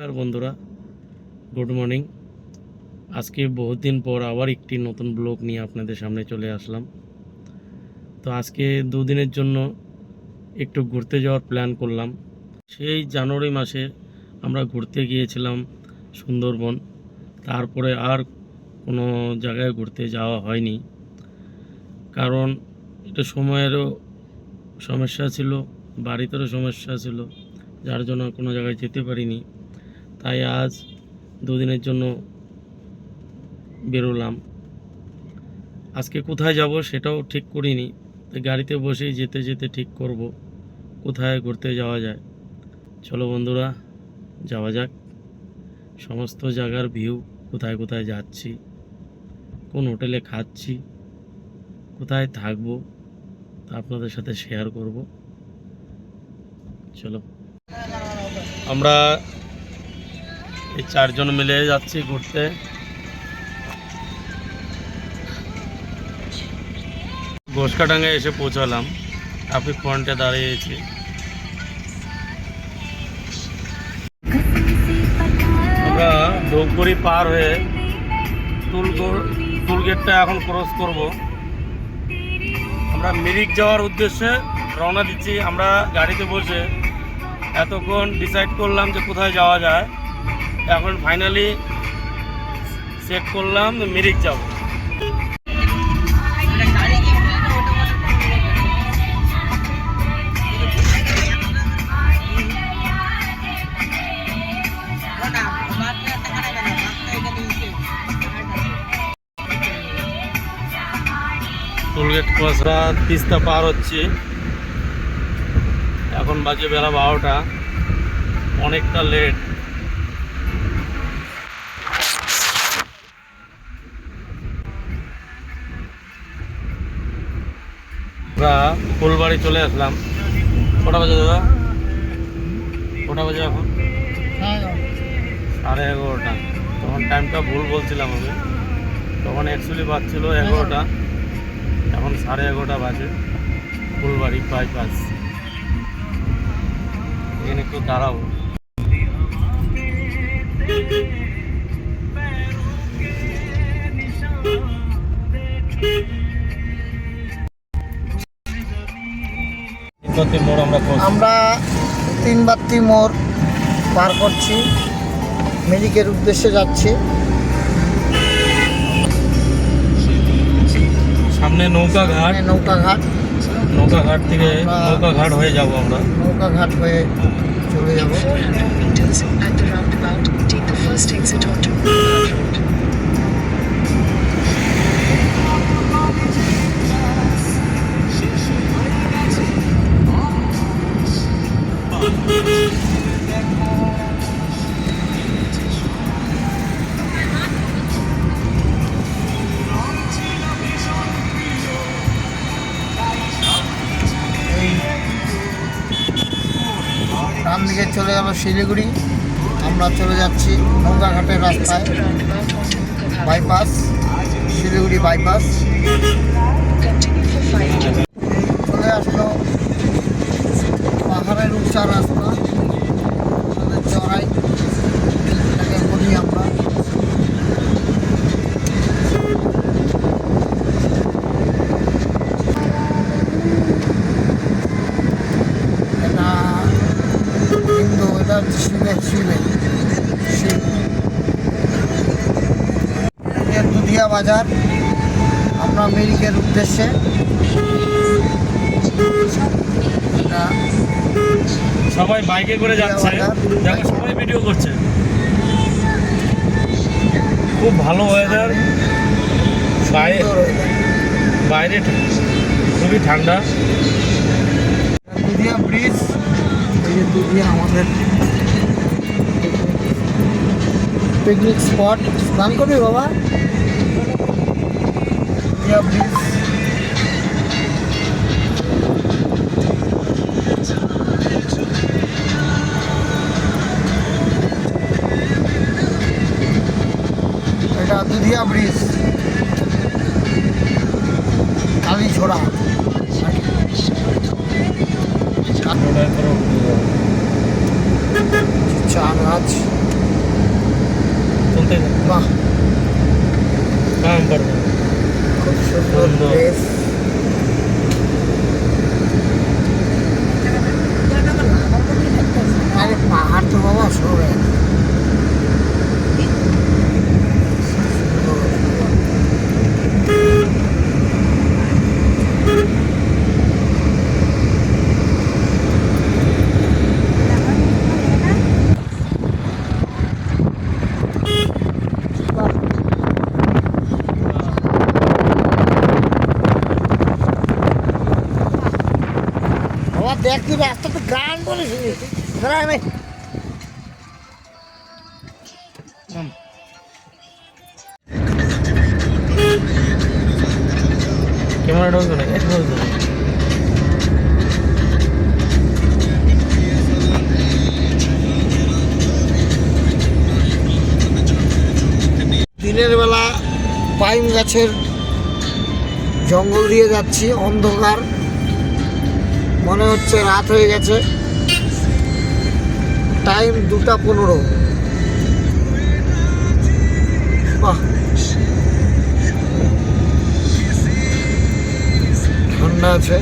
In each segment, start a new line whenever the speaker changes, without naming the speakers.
আর বন্ধুরা, good morning. আজকে বহুত দিন পর আবার একটি নতুন ব্লগ নিয়ে আপনাদের সামনে চলে আসলাম। তো আজকে দুদিনের জন্য একটু ঘুরতে যাওয়ার প্ল্যান করলাম। সেই জানুয়ারি মাসে আমরা ঘুরতে গিয়েছিলাম সুন্দরবন। তারপরে আর কোনো জায়গায় ঘুরতে যাওয়া হয়নি, কারণ এটা সময়েরও সমস্যা ছিল, বাড়িতেরও সমস্যা ছিল, যার জন্য কোনো জায়গায় যেতে পারিনি। তাই আজ দুদিনের জন্য বেরোলাম। আজকে কোথায় যাব সেটাও ঠিক করিনি, গাড়িতে বসেই যেতে যেতে ঠিক করব কোথায় ঘুরতে যাওয়া যায়। চলো বন্ধুরা, যাওয়া যাক। সমস্ত জায়গার ভিউ, কোথায় কোথায় যাচ্ছি, কোন হোটেলে খাচ্ছি, কোথায় থাকবো, তা আপনাদের সাথে শেয়ার করব। চলো, আমরা এই 4 জন মিলে যাচ্ছি ঘুরতে। ঘোষকাডাঙ্গায় এসে পৌঁছালাম, ট্রাফিক পয়েন্টে দাঁড়িয়েছি। আমরা ধূপগুড়ি পার হয়ে টুল গেটটা এখন ক্রস করব। আমরা মিরিক যাওয়ার উদ্দেশ্যে রওনা দিচ্ছি। আমরা গাড়িতে বসে এতক্ষণ ডিসাইড করলাম যে কোথায় যাওয়া যায়, এখন ফাইনালি চেক করলাম মিরিক যাব। টোলগেট ক্রসরা তিস্তা পার হচ্ছে। এখন বাজে বেলা 12টা, অনেকটা লেট। আমরা ফুলবাড়ি চলে আসলাম। কটা বাজে দাদা? কটা বাজে এখন? 11:30। তখন টাইমটা ভুল বলছিলাম আমি, তখন অ্যাকচুয়ালি বাজছিল 11টা, এখন 11:30 বাজে। ফুলবাড়ি বাইপাস, এখানে একটু দাঁড়াবো।
আমরা 3 মোড় পার করছি, মিরিকের উদ্দেশ্যে যাচ্ছি।
সামনে নৌকাঘাট, নৌকাঘাট থেকে নৌকাঘাট হয়ে যাব। আমরা
নৌকাঘাট হয়ে চলে যাব। ডান দিকে চলে গেল শিলিগুড়ি, আমরা চলে যাচ্ছি নৌকাঘাটের রাস্তায়, বাইপাস, শিলিগুড়ি বাইপাস। চলে আসলো পাহাড়ের উঁচা রাস্তা, চড়াই এটাকে বলি আমরা। কিন্তু এটা শিব দুধিয়া বাজার। আমরা মিরিকের উদ্দেশ্যে
সবাই বাইকে করে যাচ্ছে, দেখো সবাই ভিডিও করছে। খুব ভালো ওয়েদার, বাইরে খুবই ঠান্ডা।
দুধিয়া ব্রিজ, এই যে দুধিয়া আমাদের পিকনিক স্পট। স্নান করবি বাবা? দুধিয়া ব্রিজ। এটা দুধিয়া ব্রিজ, কালীঝোড়া। চা গাছ
করতে
বাহ,
কাম করবে
খুব সুন্দর
সুন্দর।
প্লেস। আরে পাহাড় তো বাবা সবে বাবা দেখ তুই রাস্তাতে গান বলেছিস গ্রামে।
ক্যামেরা ঢুকবে না এক বলতো
দিনের বেলা পাইন গাছের জঙ্গল দিয়ে যাচ্ছি, অন্ধকার, মনে হচ্ছে রাত হয়ে গেছে। টাইম 2:15। বাহ, ঠান্ডা আছে।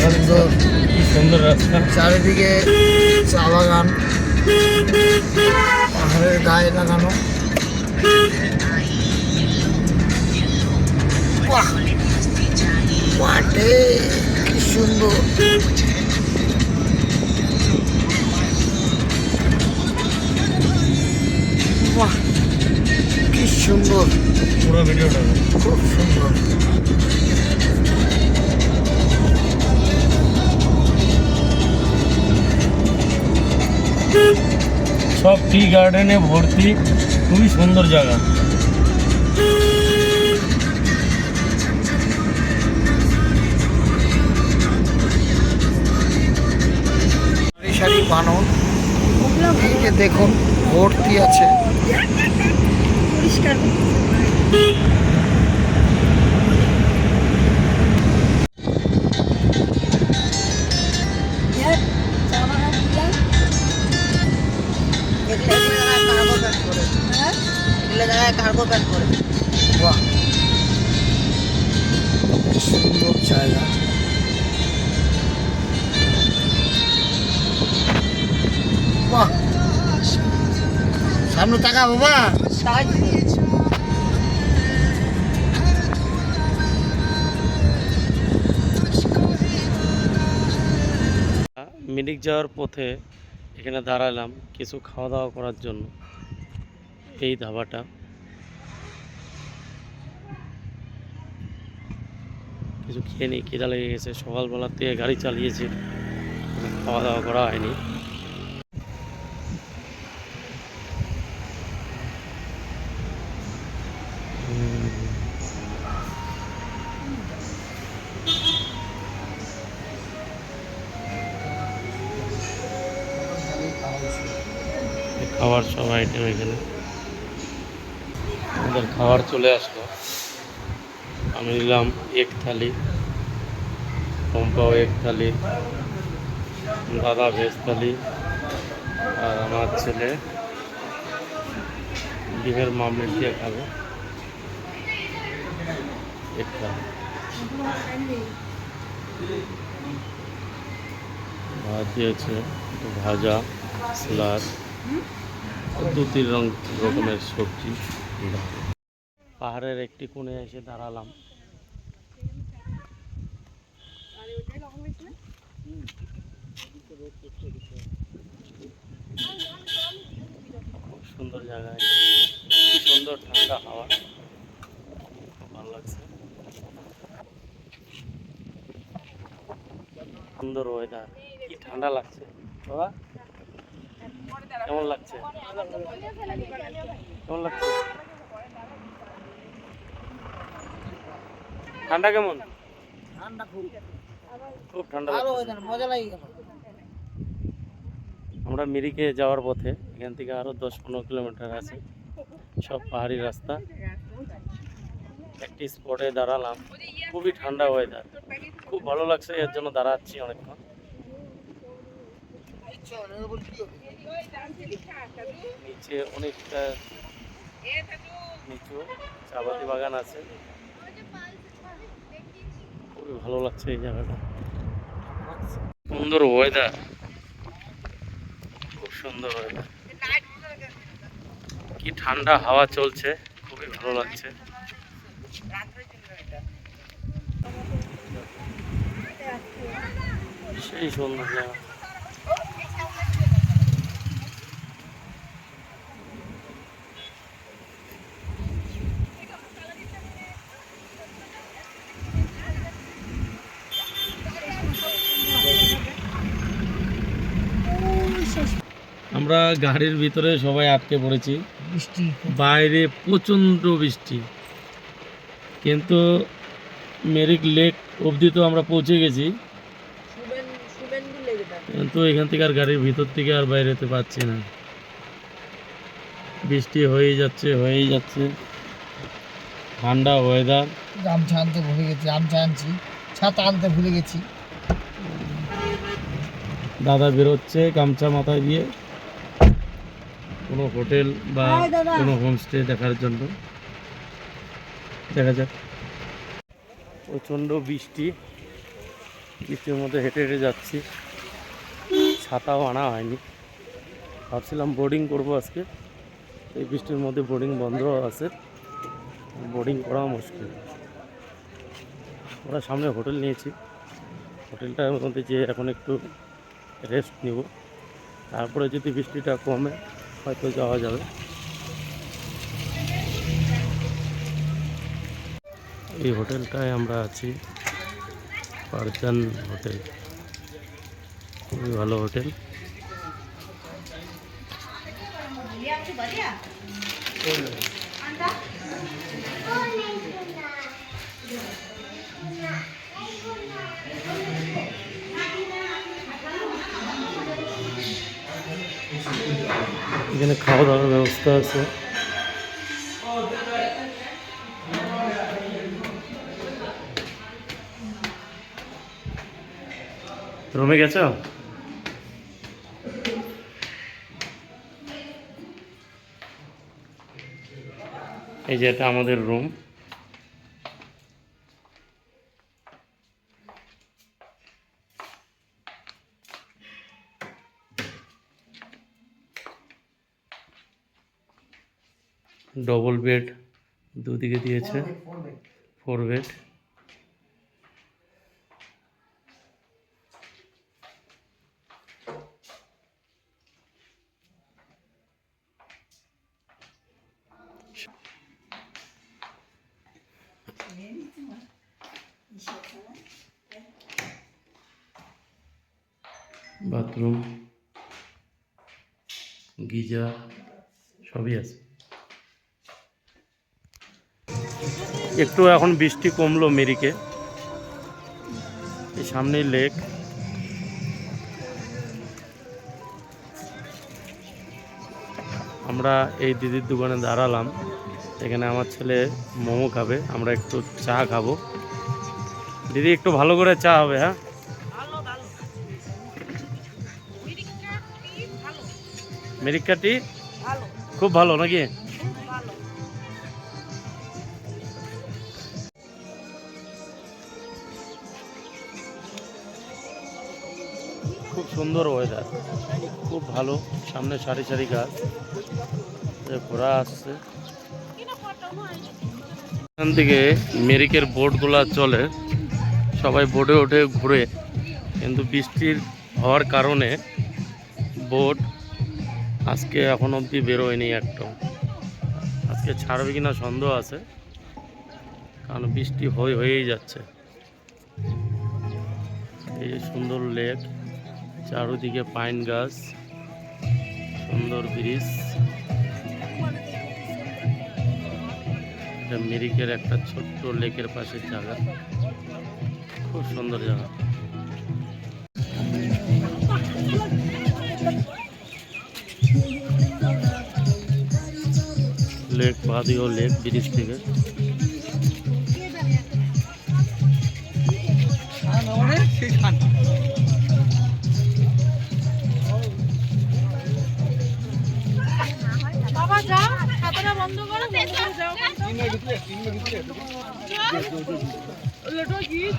সুন্দর,
কি সুন্দর রাস্তা
চারিদিকে চা বাগান, পাহাড়ের গায়ে লাগানো। বাহ, মাঠে কি সুন্দর। বাহ, কি সুন্দর,
পুরো ভিডিওটা
খুব সুন্দর।
সব টি গার্ডেনে ভর্তি, খুবই সুন্দর জায়গা।
সারি সারি বানর, এই যে দেখুন ভর্তি আছে।
পরিষ্কার
বাহ, কি সুন্দর জায়গা। বাহ, সামনে টাকা বাবা।
মিরিক যাওয়ার পথে এখানে দাঁড়ালাম কিছু খাওয়া দাওয়া করার জন্য। এই ধাবাটা কিছু খেয়ে নিই, খিদা লেগে গেছে। সকালবেলার থেকে গাড়ি চালিয়েছি, খাওয়া দাওয়া করা হয়নি। খাবার সব আইটেম এখানে। আমাদের খাবার চলে আসলো। আমি নিলাম এক থালি, পম্পাও এক থালি, দাদা ভেজ থালি, আর আমার ছেলে ডিমের মামলেট দিয়ে খাবে এক থালি। ভাত দিয়েছে, একটু ভাজা, স্যালাড, 2-3 রকমের সবজি। পাহাড়ের একটি কোণে এসে দাঁড়ালাম। খুব সুন্দর জায়গা, কি সুন্দর ঠান্ডা হাওয়া, খুব ভালো লাগছে। সুন্দর ওয়েদার, কি ঠান্ডা লাগছে বাবা। কেমন লাগছে? কেমন লাগছে? ঠান্ডা কেমন?
ঠান্ডা খুব
খুব ঠান্ডা
ভালো
লাগছে।
হয়ে গেল, মজা লাগে গেল।
আমরা মিরিকে যাওয়ার পথে, এখান থেকে আরো 10-15 কিলোমিটার আছে, সব পাহাড়ি রাস্তা। একটি স্পটে দাঁড়ালাম, খুবই ঠান্ডা ওয়েদার, খুব ভালো লাগছে, এর জন্য দাঁড়াচ্ছি অনেকক্ষণ। নিচে অনেকটা নিচু চাপাতি বাগান আছে, খুবই ভালো লাগছে এই জায়গাটা, সুন্দর ওয়েদার, খুব সুন্দর ওয়েদার, কি ঠান্ডা হাওয়া চলছে, খুবই ভালো লাগছে। সেই সুন্দর জায়গা। আমরা গাড়ির ভিতরে সবাই আটকে পড়েছি,
বৃষ্টি
বাইরে প্রচণ্ড বৃষ্টি, কিন্তু মেরিক লেক অবধি তো আমরা পৌঁছে গেছি, কিন্তু এখান থেকে আর গাড়ির ভিতর থেকে আর বাইরে যেতে পারছি না, বৃষ্টি হয়েই যাচ্ছে, ঠান্ডা ওয়েদার।
গামছা আনতে ভুলে গেছি, গামছা আনছি, ছাতা আনতে ভুলে গেছি।
দাদা বেরোচ্ছে গামছা মাথায় দিয়ে কোনো হোটেল বা কোনো হোমস্টে দেখার জন্য, দেখা যাক। প্রচণ্ড বৃষ্টির মধ্যে হেঁটে হেঁটে যাচ্ছি, ছাতাও আনা হয়নি, ভাবছিলাম বোর্ডিং করবো আজকে, এই বৃষ্টির মধ্যে বোর্ডিং বন্ধ আছে, বোর্ডিং করা মুশকিল। ওরা সামনে হোটেল নিয়েছি, হোটেলটার মধ্যে যেয়ে এখন একটু রেস্ট নিব, তারপরে যদি বৃষ্টিটা কমে হয়তো যাওয়া যাবে। এই হোটেলটায় আমরা আছি, পারজান হোটেল, খুবই ভালো হোটেল। এখানে খাওয়া দাওয়ার ব্যবস্থা আছে, রুমে গেছো? এই যে এটা আমাদের রুম, ডবল বেড দুদিকে দিয়েছে, 4 বেড। বাথরুম, গিজার সবই আছে। একটু এখন বৃষ্টি কমলো মেরিকে, এই সামনেই লেক। আমরা এই দিদির দোকানে দাঁড়ালাম, এখানে আমার ছেলে মোমো খাবে, আমরা একটু চা খাবো। দিদি একটু ভালো করে চা হবে, হ্যাঁ? মেরিকা টি খুব ভালো নাকি? খুব সুন্দর ওয়েদার, খুব ভালো, সামনে সারি সারি গাছ, ঘোরা আসছে। এখান থেকে মেরিকের বোটগুলা চলে, সবাই বোটে ওঠে ঘুরে, কিন্তু বৃষ্টির হওয়ার কারণে বোট আজকে এখন অবধি বেরোয়নি একটাও, আজকে ছাড়বে কিনা সন্দেহ আছে, কারণ বৃষ্টি হয়েই যাচ্ছে। এই সুন্দর লেক, চারদিকে পাইন গাছ, সুন্দর ব্রিজ, এটা মিরিকের একটা ছোট্ট লেকের পাশে জায়গা, খুব সুন্দর জায়গা। লেক বাদিও লেক ব্রিজ থেকে।
বাবা যাও, খাতাটা বন্ধ করো, বন্ধ করে যাও। লটো গীত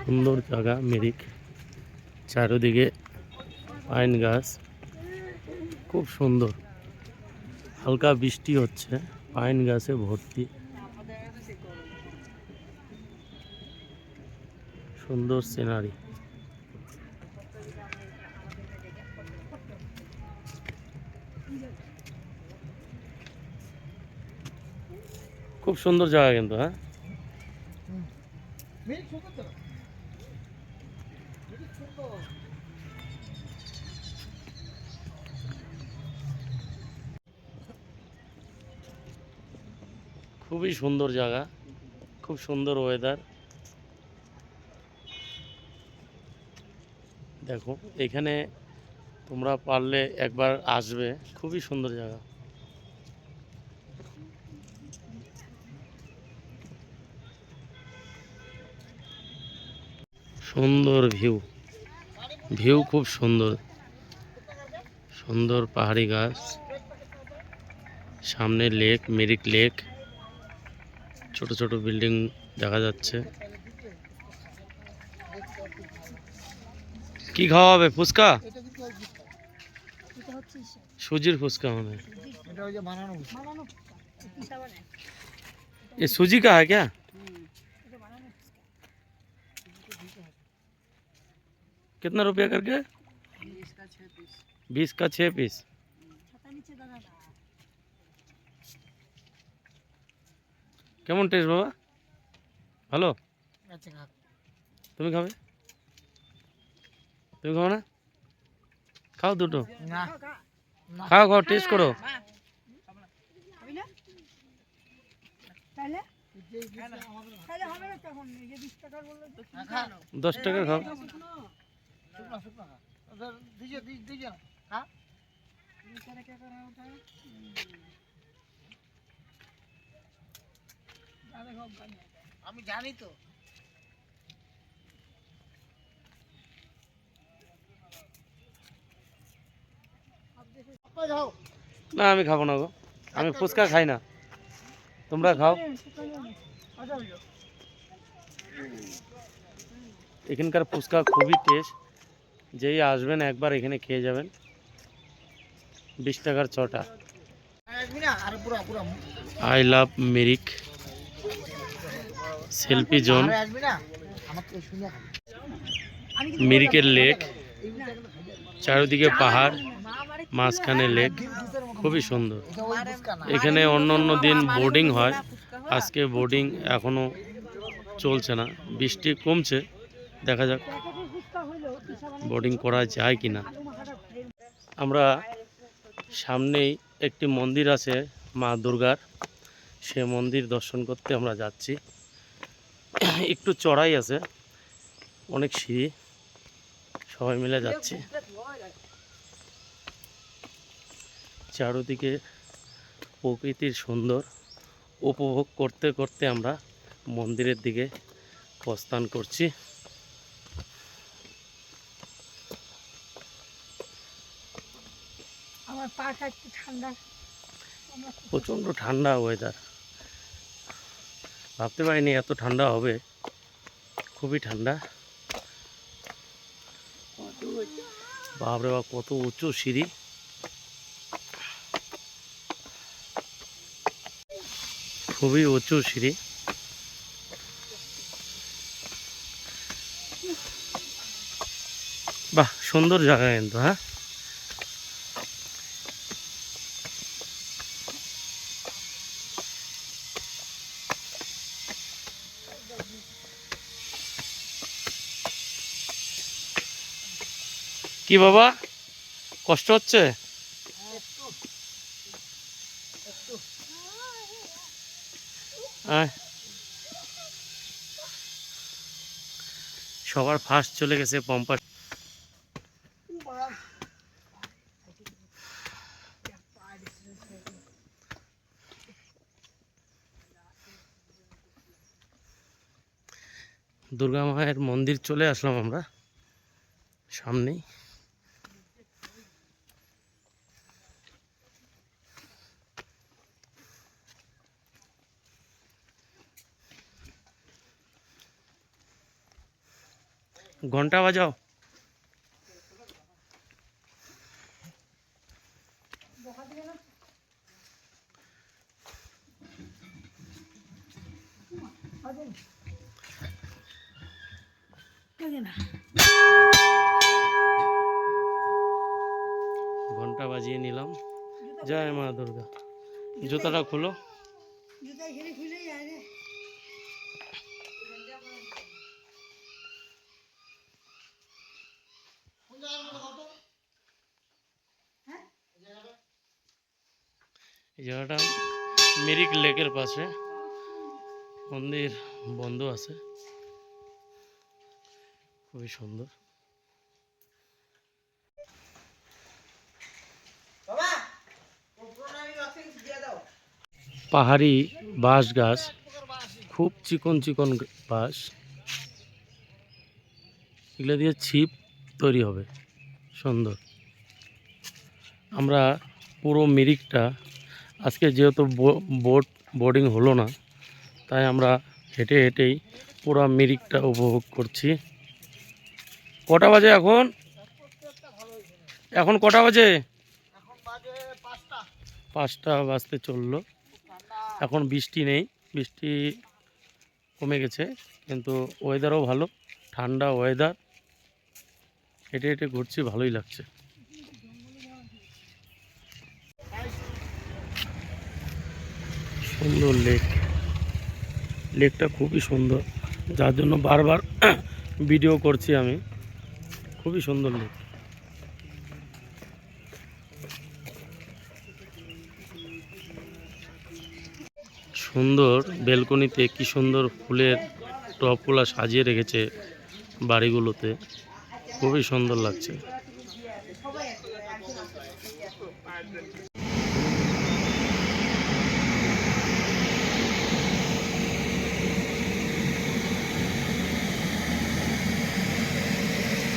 সুন্দর জায়গা মিরিক, চারিদিকে পাইন গাছ, খুব সুন্দর। হালকা বৃষ্টি হচ্ছে, পাইন গাছে ভর্তি, সুন্দর সিনারি। খুব সুন্দর জায়গা কিন্তু। হ্যাঁ, খুবই সুন্দর জায়গা, খুব সুন্দর ওয়েদার। দেখো এখানে তোমরা পারলে একবার আসবে, খুবই সুন্দর জায়গা। সুন্দর ভিউ, ভিউ খুব সুন্দর, সুন্দর পাহাড়ি গাছ, সামনে লেক, মিরিক লেক, ছোট ছোট বিল্ডিং দেখা যাচ্ছে। কি খাওয়া হবে? ফুচকা, সুজির ফুচকা মানে। ये सूजी का है क्या? 'कितना रुपया करके? 20 का 6 पीस। কেমন টেস্ট বাবা? ভালো? তুমি খাবে? তুমি খাও না? খাও দুটো, খাও খাও, টেস্ট করো। 10 টাকা খাও।
আমি জানি তো।
না আমি খাবো না গো, আমি ফুচকা খাই না, তোমরা খাও। এখানকার ফুচকা খুবই টেস্ট, যেই আসবেন একবার এখানে খেয়ে যাবেন। 20 টাকার 6টা। I love Mirik selfie zone, মিরিকের লেক, চারিদিকে পাহাড়, মাঝখানে লেক, খুবই সুন্দর। এখানে অন্য অন্য দিন বোর্ডিং হয়, আজকে বোর্ডিং এখনো চলছে না, বৃষ্টি কমছে, দেখা যাক বোর্ডিং করা যায় কিনা। আমরা সামনেই একটি মন্দির আছে মা দুর্গার, সে মন্দির দর্শন করতে আমরা যাচ্ছি। একটু চড়াই আছে, অনেক সিঁড়ি, সবাই মিলে যাচ্ছি। চারিদিকে প্রকৃতির সুন্দর উপভোগ করতে করতে আমরা মন্দিরের দিকে প্রস্থান করছি।
আমার পাটা একটু ঠান্ডা।
প্রচণ্ড ঠান্ডা ওয়েদার, ভাবতে পারিনি এত ঠান্ডা হবে, খুবই ঠান্ডা। বাপরে বাপ, কত উঁচু সিঁড়ি! খুবই উঁচু সিঁড়ি। বাহ, সুন্দর জায়গা কিন্তু। হ্যাঁ, কি বাবা, কষ্ট হচ্ছে? আয়। সবার ফার্স্ট চলে গেছে পম্পার। দুর্গা মায়ের মন্দির চলে আসলাম আমরা, সামনেই। ঘন্টা বাজাও। ঘন্টা বাজিয়ে নিলাম। জয় মা দুর্গা। জুতাটা খুলো। এই জায়গাটা মিরিক লেকের পাশে, মন্দির বন্ধ আছে, খুবই সুন্দর। পাহাড়ি বাঁশ গাছ, খুব চিকন চিকন বাঁশ, এগুলো দিয়ে ছিপ তৈরি হবে, সুন্দর। আমরা পুরো মিরিকটা আজকে যেহেতু বোর্ডিং হলো না, তাই আমরা হেঁটে হেঁটেই পুরো মিরিকটা উপভোগ করছি। কটা বাজে এখন? এখন কটা বাজে? 5টা বাজতে চললো। এখন বৃষ্টি নেই, বৃষ্টি কমে গেছে, কিন্তু ওয়েদারও ভালো, ঠান্ডা ওয়েদার। হেঁটে হেঁটে ঘুরছি, ভালোই লাগছে। সুন্দর লেক, লেকটা খুবই সুন্দর, যার জন্য বারবার ভিডিও করছি আমি। খুবই সুন্দর লেক। সুন্দর বেলকনিতে কি সুন্দর ফুলের টবগুলো সাজিয়ে রেখেছে বাড়িগুলোতে, খুবই সুন্দর লাগছে।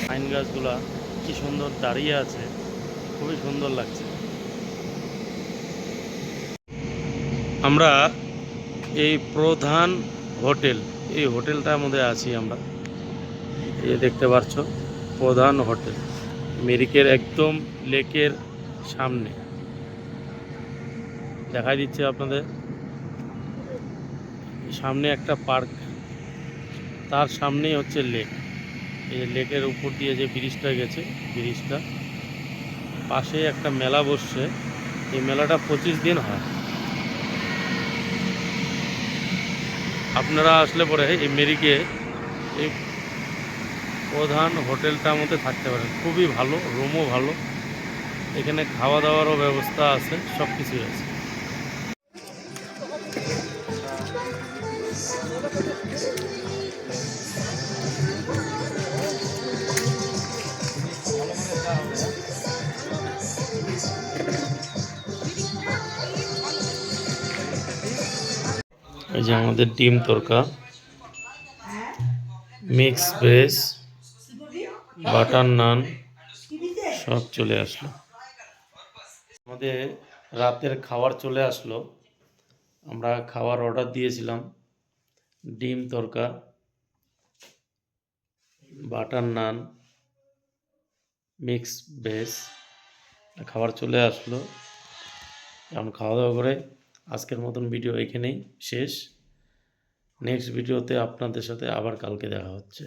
পাইন গাছগুলা কি সুন্দর দাঁড়িয়ে আছে, খুবই সুন্দর লাগছে। আমরা এই প্রধান হোটেল, এই হোটেলটার মধ্যে আছি আমরা। এই দেখতে পাচ্ছ, প্রধান হোটেল, মিরিকের একদম লেকের সামনে। দেখাই দিচ্ছে আপনাদের, সামনে একটা পার্ক, তার সামনেই হচ্ছে লেক। এই লেকের উপর দিয়ে যে ব্রিজটা গেছে, ব্রিজটা পাশে একটা মেলা বসছে। এই মেলাটা 25 দিন হয়। আপনারা আসলে পরে এই মিরিকে এই প্রধান হোটেলটার মধ্যে থাকতে পারেন, খুবই ভালো, রুমও ভালো, এখানে খাওয়া দাওয়ারও ব্যবস্থা আছে, সব কিছুই আছে। এই যে আমাদের ডিম তরকা, মিক্স ভেজ, বাটার নান, সব চলে আসলো। আমাদের রাতের খাবার চলে আসলো। আমরা খাবার অর্ডার দিয়েছিলাম, ডিম তড়কা, বাটার নান, মিক্স ভেজ। খাবার চলে আসলো, এখন খাওয়া দাওয়া করে আজকের মতন ভিডিও এখানেই শেষ। নেক্সট ভিডিওতে আপনাদের সাথে আবার কালকে দেখা হচ্ছে।